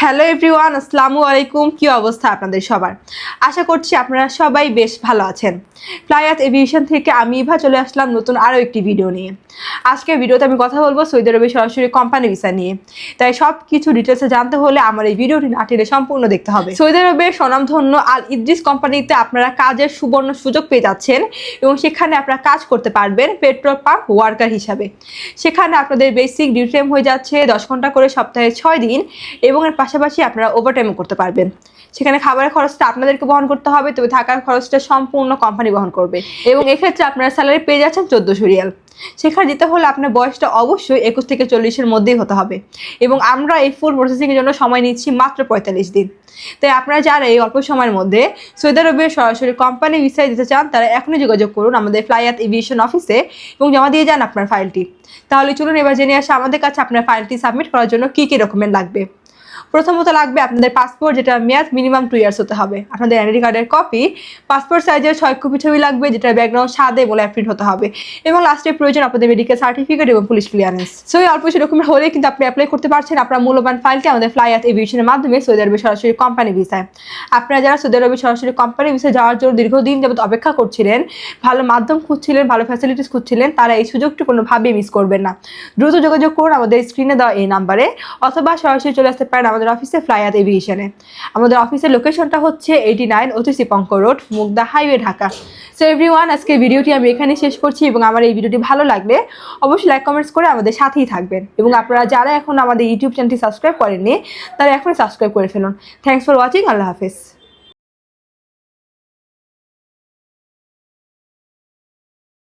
Hello everyone, আসসালামু আলাইকুম। কি অবস্থা আপনাদের সবার? আশা করছি আপনারা সবাই বেশ ভালো আছেন। ফ্লাইয়াত এভিয়েশন থেকে আমি ইভা চলে আসলাম নতুন আরও একটি ভিডিও নিয়ে। আজকের ভিডিওতে আমি কথা বলবো সৌদি আরবের সরাসরি কোম্পানি ভিসা নিয়ে। তাই সব কিছু ডিটেলসে জানতে হলে আমার এই ভিডিওটি না টেনে সম্পূর্ণ দেখতে হবে। সৌদি আরবের স্বনামধন্য আল ইদ্রিস কোম্পানিতে আপনারা কাজের সুবর্ণ সুযোগ পেয়ে যাচ্ছেন এবং সেখানে আপনারা কাজ করতে পারবেন পেট্রোল পাম্প ওয়ার্কার হিসাবে। সেখানে আপনাদের বেসিক ডিউটি টাইম হয়ে যাচ্ছে 10 ঘন্টা করে সপ্তাহে 6 দিন এবং এর পাশাপাশি আপনারা ওভারটাইমও করতে পারবেন। সেখানে খাবারের খরচটা আপনাদেরকে বহন করতে হবে, তবে থাকার খরচটা সম্পূর্ণ কোম্পানি বহন করবে এবং এক্ষেত্রে আপনারা স্যালারি পেয়ে যাচ্ছেন 1400 রিয়াল। সেখানে দিতে হলে আপনার বয়সটা অবশ্যই 21 থেকে 40-এর মধ্যেই হতে হবে এবং আমরা এই ফুল প্রসেসিংয়ের জন্য সময় নিচ্ছি মাত্র 45 দিন। তাই আপনারা যারা এই অল্প সময়ের মধ্যে সৌদি আরবের সরাসরি কোম্পানি ভিসায় দিতে চান তারা এখনই যোগাযোগ করুন আমাদের ফ্লাইয়াত এভিয়েশন অফিসে এবং জমা দিয়ে যান আপনার ফাইলটি। তাহলে চলুন এবার জেনে আসা আমাদের কাছে আপনার ফাইলটি সাবমিট করার জন্য কী কী ডকুমেন্ট লাগবে। প্রথমত লাগবে আপনাদের পাসপোর্ট, যেটা মেয়াদ মিনিমাম 2 ইয়ার্স হতে হবে। আপনাদের আইডেন্টি কার্ডের কপি, পাসপোর্ট সাইজের 6 কপি ছবি লাগবে, যেটা ব্যাকগ্রাউন্ড সাদে বলে প্রিন্ট হতে হবে এবং লাস্টে প্রয়োজন আপনাদের মেডিকেল সার্টিফিকেট এবং পুলিশ ক্লিয়ারেন্স। সো এই অল্প কিছু ডকুমেন্ট হলে কিন্তু আপনি অ্যাপ্লাই করতে পারছেন আপনার মূল্যবান ফাইলটি আমাদের ফ্লাইয়াত এভিয়েশনের মাধ্যমে সৌদি আরবের সরাসরি কোম্পানি ভিসায়। আপনারা যারা সৌদি আরবের সরাসরি কোম্পানি ভিসায় যাওয়ার জন্য দীর্ঘদিন যাবত অপেক্ষা করছিলেন, ভালো মাধ্যম খুঁজছিলেন, ভালো ফ্যাসিলিটিস খুঁজছিলেন, তারা এই সুযোগটি কোনোভাবেই মিস করবেন না। দ্রুত যোগাযোগ করুন আমাদের স্ক্রিনে দেওয়া এই নাম্বারে অথবা সরাসরি চলে আসতে পারেন আমাদের অফিসে ফ্লাইয়াত এভিয়েশনে। আমাদের অফিসের লোকেশনটা হচ্ছে 89 অতিসি পঙ্ক road, Mugda highway, Dhaka. So everyone, আজকের ভিডিওটি আমি এখানে শেষ করছি এবং আমার এই ভিডিওটি ভালো লাগলে অবশ্যই লাইক কমেন্টস করে আমাদের সাথেই থাকবেন এবং আপনারা যারা এখন আমাদের ইউটিউব চ্যানেলটি সাবস্ক্রাইব করেননি তারা এখনই সাবস্ক্রাইব করে ফেলুন। Thanks for watching. আল্লাহ হাফেজ।